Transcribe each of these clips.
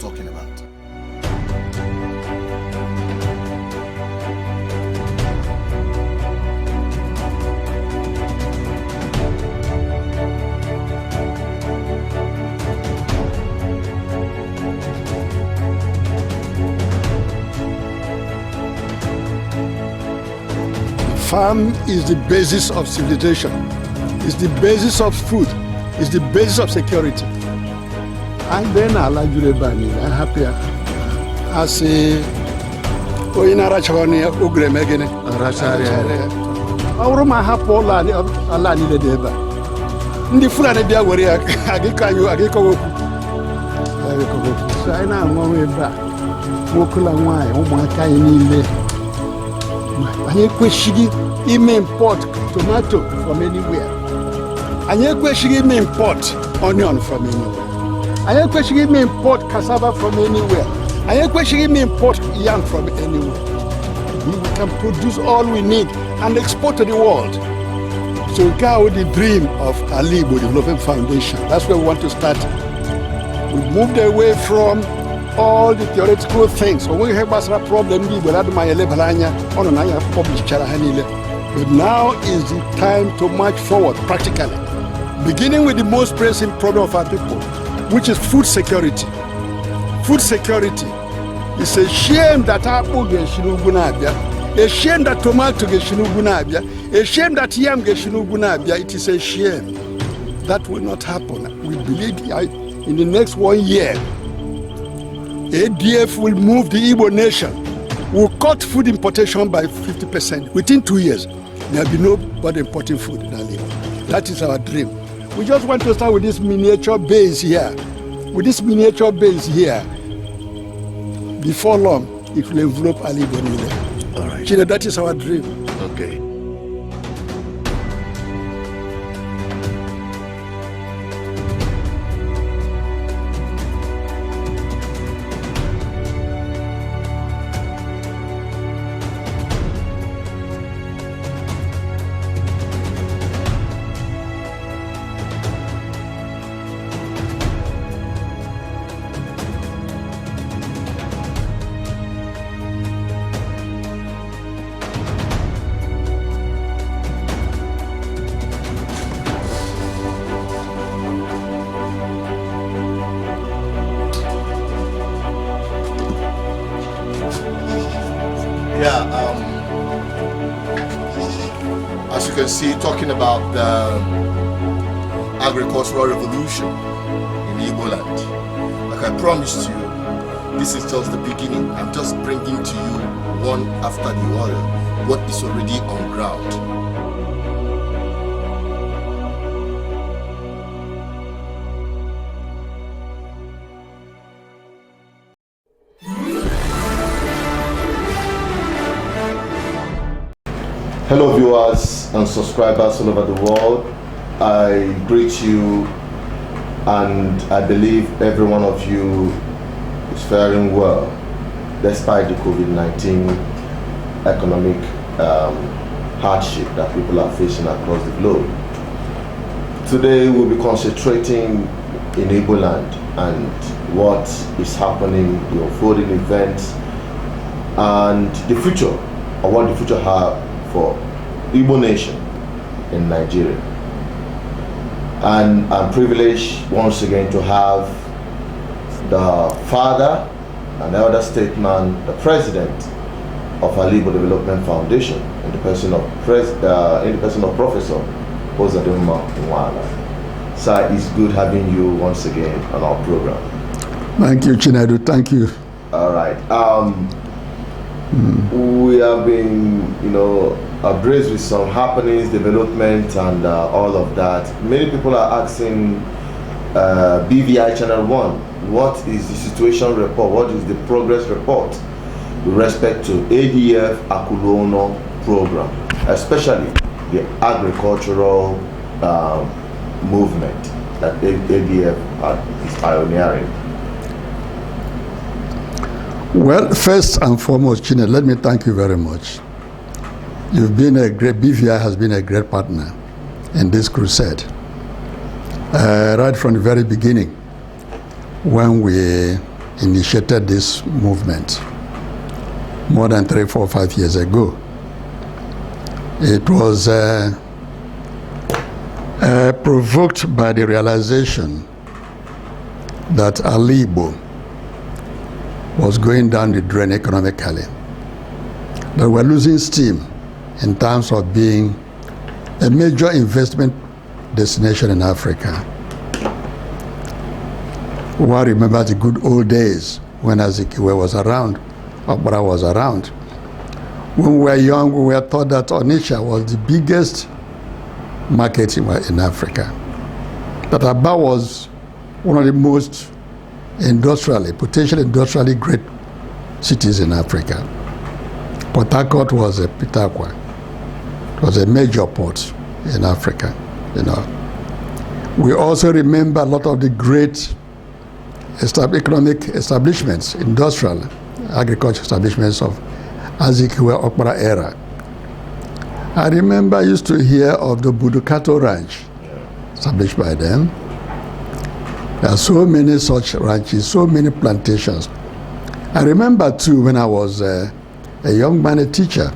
talking about. Farm is the basis of civilization. It's the basis of food. It's the basis of security. And then I like you, I'm happy. I say, oh, in a rachoni, Ugre Megane, our room I have all Alani the Deba. In the full of the Bia warrior, Agika, you Agiko. So I know one way back. Wokula wine, oh my kind. He may import tomato from anywhere. And he may import onion from anywhere. He may import cassava from anywhere. And he may import yam from anywhere. We can produce all we need and export to the world. So we carry out the dream of Igbo Development Foundation. That's where we want to start. We moved away from all the theoretical things. So we have a problem but now is the time to march forward practically, beginning with the most pressing problem of our people, which is food security. Food security. It's a shame that apple gets Shinugunabia, a shame that tomato gets Shinugunabia, a shame that yam gets Shinugunabia. It is a shame. That will not happen. We believe in the next 1 year, A.D.F will move the Igbo nation, will cut food importation by 50%. Within 2 years, there will be nobody importing food in Igbo. That is our dream. We just want to start with this miniature base here. With this miniature base here, before long, it will envelop Igbo. All right. Chile, that is our dream. Okay. As you can see, talking about the agricultural revolution in Igbo Land. Like I promised you, this is just the beginning. I'm just bringing to you one after the other what is already on ground. Hello viewers and subscribers all over the world. I greet you and I believe every one of you is faring well despite the COVID-19 economic hardship that people are facing across the globe. Today we'll be concentrating in Igbo Land and what is happening, the unfolding events and the future, or what the future have for Igbo nation in Nigeria. And I'm privileged once again to have the father and elder statesman, the president of Igbo Development Foundation, in the person of Professor Ozadimma Nwala. Sir, it's good having you once again on our program. Thank you, Chinedu. Thank you. All right. We have been, abreast with some happenings, development, and all of that. Many people are asking BVI Channel 1, what is the situation report? What is the progress report with respect to A.D.F. Akuluno program, especially the agricultural movement that A.D.F. is pioneering? Well, first and foremost, Chine, let me thank you very much. You've been a great, BVI has been a great partner in this crusade. Right from the very beginning, when we initiated this movement more than 3, 4, 5 years ago. It was provoked by the realization that Ali Igbo was going down the drain economically. They were losing steam in terms of being a major investment destination in Africa. One remembers the good old days when Azikiwe was around, Okpara was around. When we were young, we were taught that Onitsha was the biggest market in Africa. That Aba was one of the most potentially industrially great cities in Africa. Port Harcourt was a Pitakwa. It was a major port in Africa, you know. We also remember a lot of the great economic establishments, industrial, agricultural establishments of Azikiwe Okpara era. I remember I used to hear of the Budukato Ranch, established by them. There are so many such ranches, so many plantations. I remember too when I was a young man, a teacher,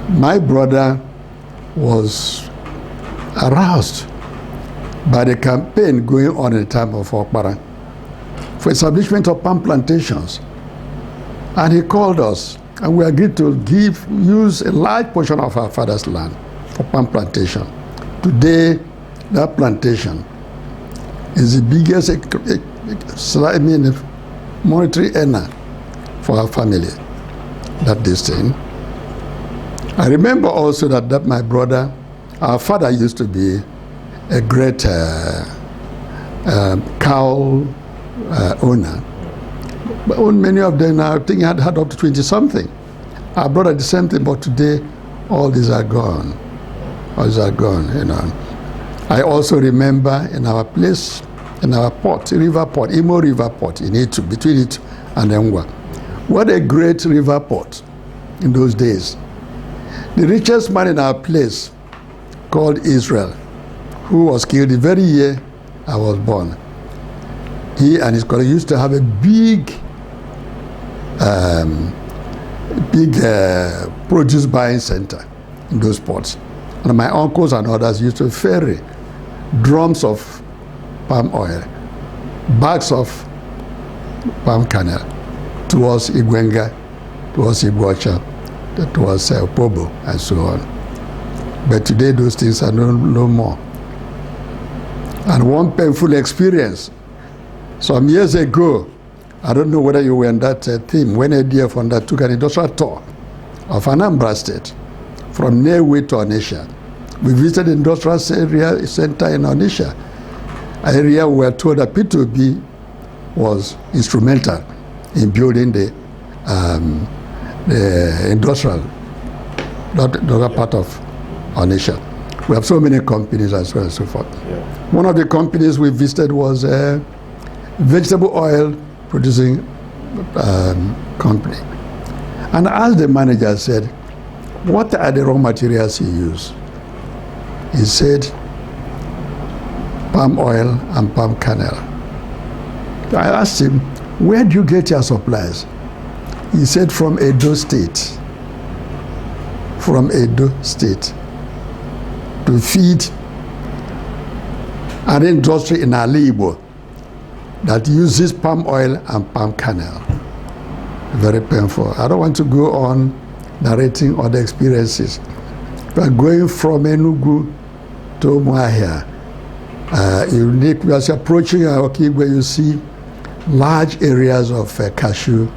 my brother was aroused by the campaign going on in the time of Okpara for establishment of palm plantations. And he called us, and we agreed to use a large portion of our father's land for palm plantation. Today, that plantation is the biggest monetary earner for our family, that this thing. I remember also that my brother, our father used to be a great cow owner. But many of them now, I think had up to 20-something. Our brother the same thing, but today all these are gone. All these are gone, you know. I also remember in our place, in our port, river port, Imo River Port in Itu, between Itu and Engwa. What a great river port in those days. The richest man in our place, called Israel, who was killed the very year I was born. He and his colleague used to have a big produce buying center in those ports. And my uncles and others used to ferry drums of palm oil, bags of palm kernel towards Igwenga, towards Iguacha, towards Opobo, and so on. But today those things are no more. And one painful experience, some years ago, I don't know whether you were in that team, when A.D.F undertook an industrial tour of Anambra State from Newe to Onitsha. We visited the industrial area center in Onitsha, an area we were told that P2B was instrumental in building the industrial, not the other part of Onitsha. We have so many companies as well and so forth. Yeah. One of the companies we visited was a vegetable oil producing company. And as the manager said, what are the raw materials you use? He said, palm oil and palm kernel. I asked him, where do you get your supplies? He said, from Edo State. From Edo State. To feed an industry in Ali Igbo that uses palm oil and palm kernel. Very painful. I don't want to go on narrating other experiences. But going from Enugu to Umuahia, as you're approaching Okigwe, you see large areas of cashew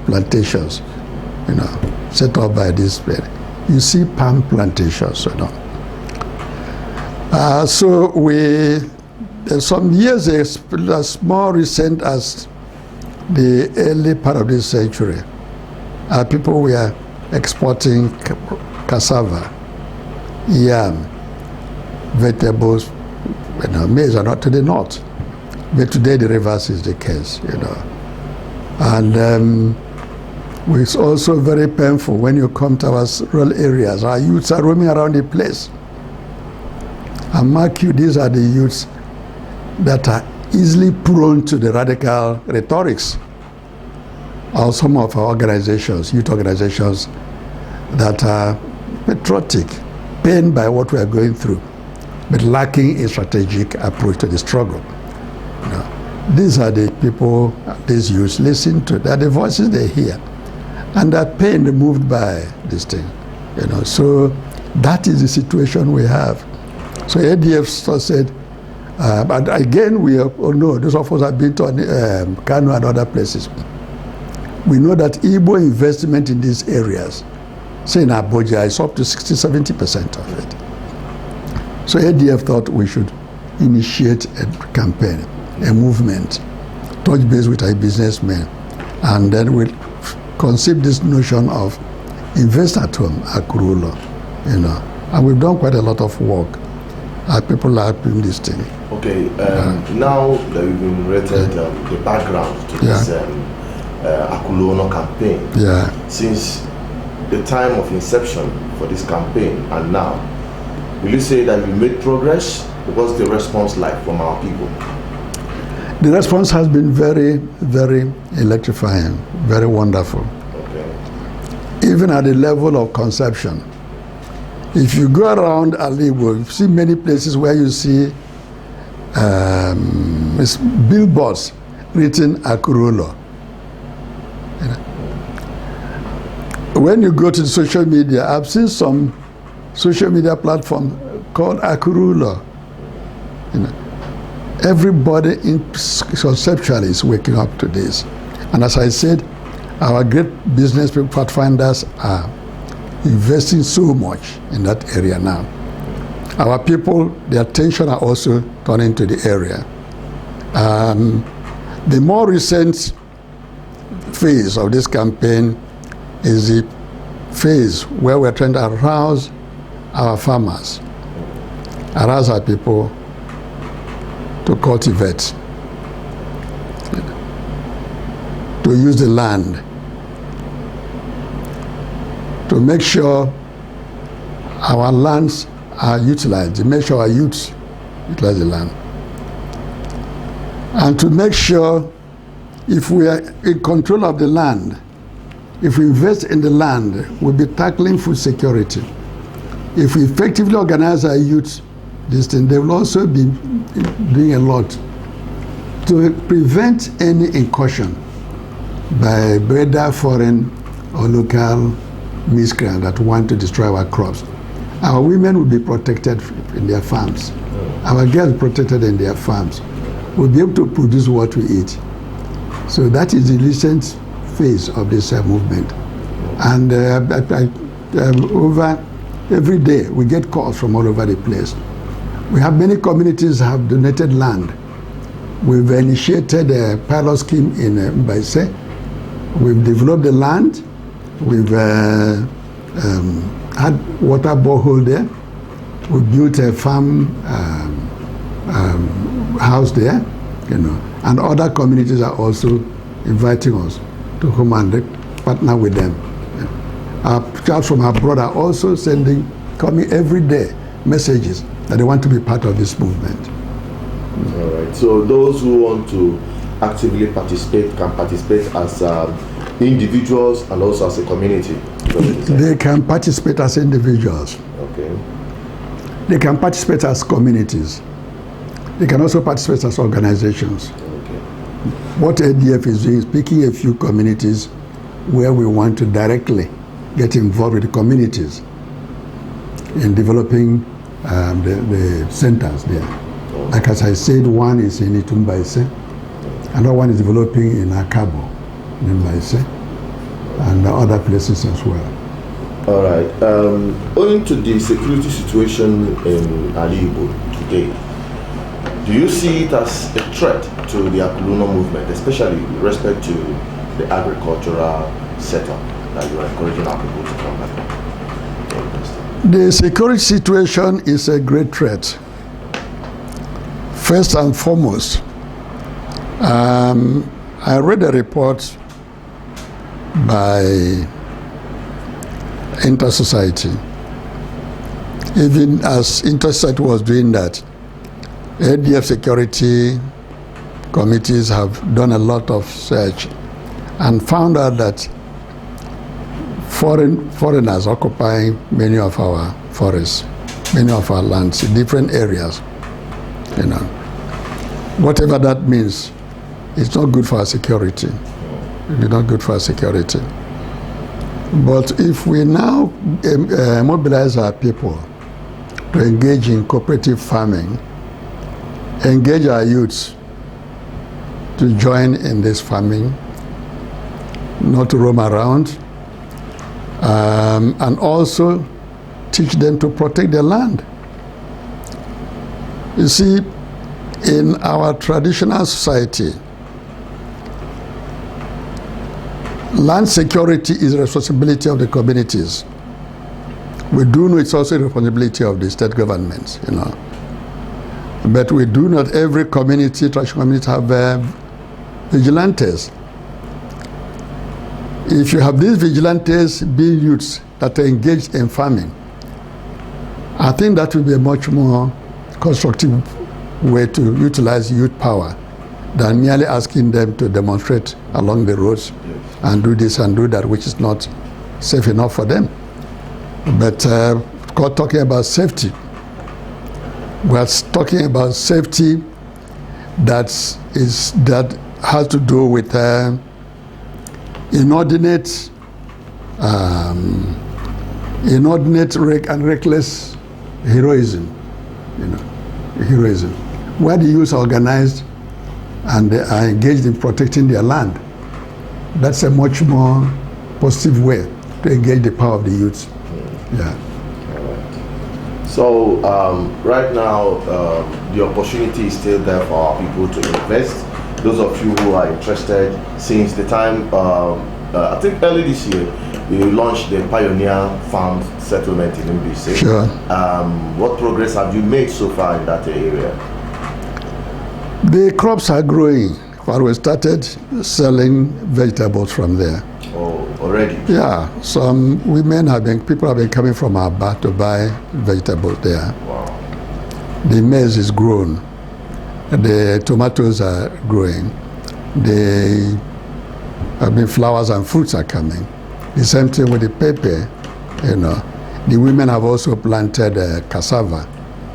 plantations, you know, set up by this man. You see palm plantations, you know. So some years, as more recent as the early part of this century, people were exporting cassava, yam, vegetables, you know, maize are not to the north. But today the reverse is the case, you know. And it's also very painful when you come to our rural areas. Our youths are roaming around the place. And mark you, these are the youths that are easily prone to the radical rhetorics of some of our organizations, youth organizations, that are patriotic, pained by what we are going through, but lacking a strategic approach to the struggle. You know, these are the people these youths listen to. They are the voices they hear, and they're pained, moved by this thing. You know, so that is the situation we have. So A.D.F said, but again, we all know, those of us have been to Kano and other places. We know that Igbo investment in these areas, say in Abuja, is up to 60–70% of it. So A.D.F thought we should initiate a campaign, a movement, touch base with our businessmen, and then we'll conceive this notion of invest at home, Akuluno, you know. And we've done quite a lot of work. People are doing this thing. Okay, now that we've been rated the background to this Akuluno campaign, since the time of inception for this campaign and now, will you say that we made progress? What's the response like from our people? The response has been very, very electrifying, very wonderful. Okay. Even at the level of conception. If you go around Alibo, you see many places where you see billboards written Akuluno. You know. When you go to the social media, I've seen some social media platform called Akuluno. You know, everybody conceptually is waking up to this. And as I said, our great business people, pathfinders, are investing so much in that area now. Our people, their attention are also turning to the area. The more recent phase of this campaign is the phase where we're trying to arouse our farmers, arouse our people to cultivate, to use the land, to make sure our lands are utilized, to make sure our youths utilize the land. And to make sure if we are in control of the land, if we invest in the land, we'll be tackling food security. If we effectively organize our youth, this thing, they will also be doing a lot to prevent any incursion by whether foreign or local miscreants that want to destroy our crops. Our women will be protected in their farms. Our girls protected in their farms. We'll be able to produce what we eat. So that is the recent phase of this movement. And over every day, we get calls from all over the place. We have many communities have donated land. We've initiated a pilot scheme in Mbaise. We've developed the land. We've had water borehole there. We built a farm house there, you know, and other communities are also inviting us to come and partner with them. Our child from abroad are also coming every day messages that they want to be part of this movement. All right. So those who want to actively participate can participate as individuals and also as a community. They can participate as individuals. Okay. They can participate as communities. They can also participate as organizations. Okay. What A.D.F is doing is picking a few communities where we want to directly get involved with the communities in developing the centers there. Okay. Like as I said, one is in Itumbaise, another one is developing in Akabo, in Mbaise, and other places as well. All right. Owing to the security situation in Alibo today, do you see it as a threat to the Akuluno movement, especially with respect to the agricultural setup that you are encouraging our people to come back? The security situation is a great threat. First and foremost, I read a report by Inter-Society. Even as Inter-Society was doing that, A.D.F security committees have done a lot of search and found out that foreigners occupying many of our forests, many of our lands in different areas. Whatever that means, it's not good for our security. It's not good for our security. But if we now mobilize our people to engage in cooperative farming, engage our youths to join in this farming, not to roam around, and also teach them to protect their land. You see, in our traditional society, land security is the responsibility of the communities. We do know it's also the responsibility of the state governments, But we do not, every community, traditional community, have vigilantes. If you have these vigilantes being youths that are engaged in farming, I think that will be a much more constructive way to utilize youth power than merely asking them to demonstrate along the roads and do this and do that, which is not safe enough for them. But talking about safety, we're talking about safety that has to do with inordinate and reckless heroism. Heroism. Where the youth are organized and they are engaged in protecting their land, that's a much more positive way to engage the power of the youth. Yeah. So right now, the opportunity is still there for our people to invest. Those of you who are interested, since the time, I think early this year, we launched the Pioneer Farm Settlement in Mbise. Sure. What progress have you made so far in that area? The crops are growing. But we started selling vegetables from there. Oh, already? Yeah. Some people have been coming from Abba to buy vegetables there. Wow. The maize is grown. The tomatoes are growing. Flowers and fruits are coming. The same thing with the pepper, The women have also planted cassava,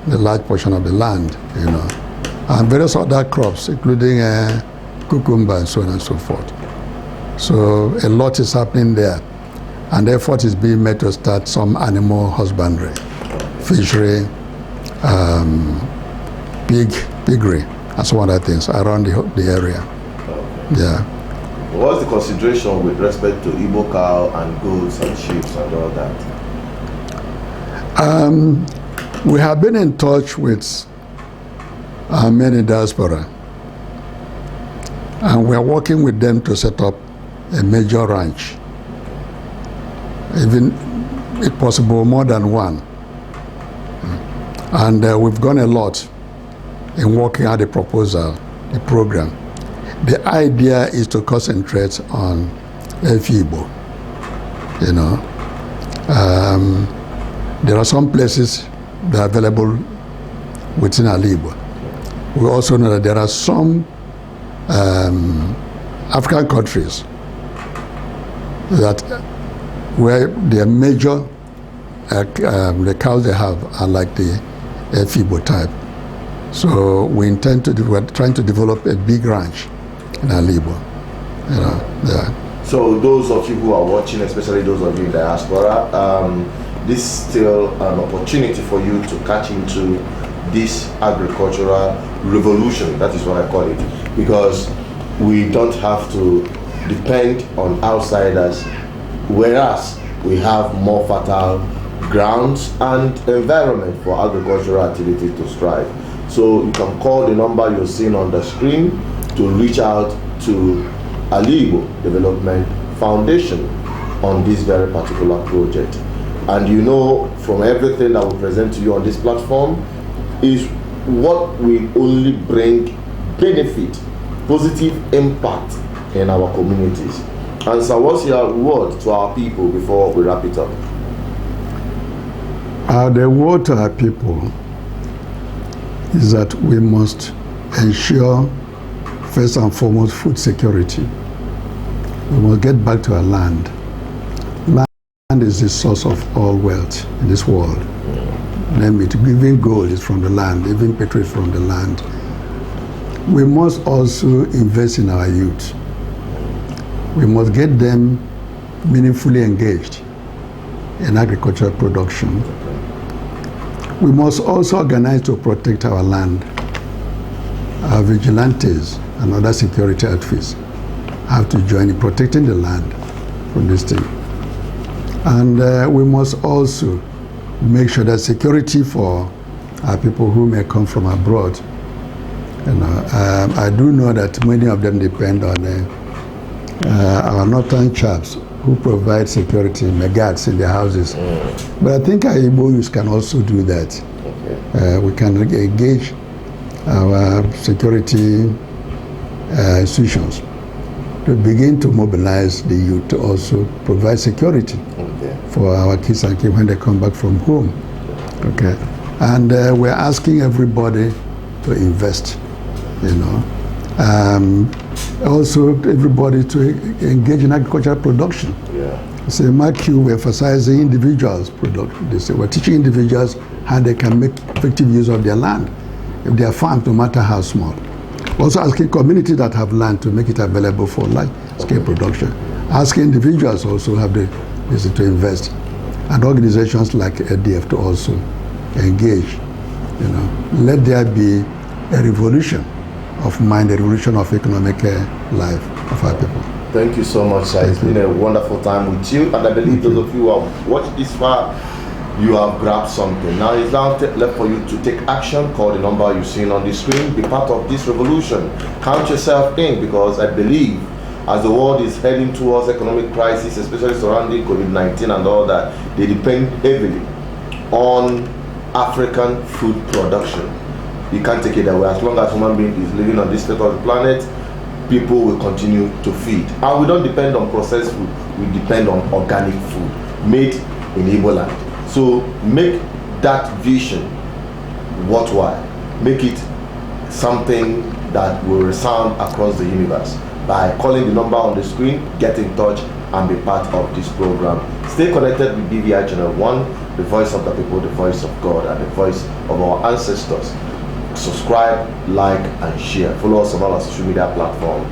the large portion of the land, and various other crops, including cucumber and so on and so forth. So a lot is happening there. And effort is being made to start some animal husbandry, fishery, piggery, and some other things around the area. Okay. Yeah. What's the consideration with respect to Igbo cow and goats and sheep and all that? We have been in touch with many diaspora, and we are working with them to set up a major ranch, even if possible more than one. And we've gone a lot in working out the proposal, the program. The idea is to concentrate on Igbo. There are some places that are available within Igbo. We also know that there are some African countries that where their major the cows they have are like the Igbo type. So we're trying to develop a big ranch in Igbo. Yeah. So those of you who are watching, especially those of you in diaspora, this is still an opportunity for you to catch into this agricultural revolution. That is what I call it, because we don't have to depend on outsiders, whereas we have more fertile grounds and environment for agricultural activity to strive. So you can call the number you're seeing on the screen to reach out to Igbo Development Foundation on this very particular project. And from everything that we present to you on this platform is what will only bring benefit, positive impact in our communities. And so what's your word to our people before we wrap it up? The word to our people is that we must ensure First and foremost, food security. We must get back to our land. Land is the source of all wealth in this world. Name it, even gold is from the land, even petrol is from the land. We must also invest in our youth. We must get them meaningfully engaged in agricultural production. We must also organize to protect our land. Our vigilantes and other security outfits have to join in protecting the land from this thing. And we must also make sure that security for our people who may come from abroad. You know, I do know that many of them depend on our northern chaps who provide security, guards in their houses. But I think our Igbo youth can also do that. Okay. We can engage our security institutions to begin to mobilize the youth to also provide security for our kids and kids when they come back from home. Okay, and we're asking everybody to invest, you know. Also everybody to engage in agricultural production. Yeah. So Mark you, we're emphasizing individuals' production. They say we're teaching individuals how they can make effective use of their land, if they are farmed, no matter how small. Also asking communities that have land to make it available for large-scale production. Asking individuals also have the to invest, and organizations like A.D.F to also engage. You know, let there be a revolution of mind, a revolution of economic life of our people. Thank you so much, sir. It's been a wonderful time with you, and I believe those of you who have watched this far, you have grabbed something. Now it's now left for you to take action. Call the number you've seen on the screen. Be part of this revolution. Count yourself in, because I believe as the world is heading towards economic crisis, especially surrounding COVID-19 and all that, they depend heavily on African food production. You can't take it away. As long as human being is living on this state of the planet, people will continue to feed. And we don't depend on processed food. We depend on organic food made in Igbo Land. So make that vision worthwhile. Make it something that will resound across the universe. By calling the number on the screen, get in touch and be part of this program. Stay connected with BVI Channel 1, the voice of the people, the voice of God, and the voice of our ancestors. Subscribe, like, and share. Follow us on all our social media platforms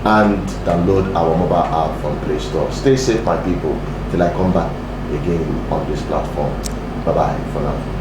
and download our mobile app from Play Store. Stay safe, my people, till I come back again on this platform. Bye-bye for now.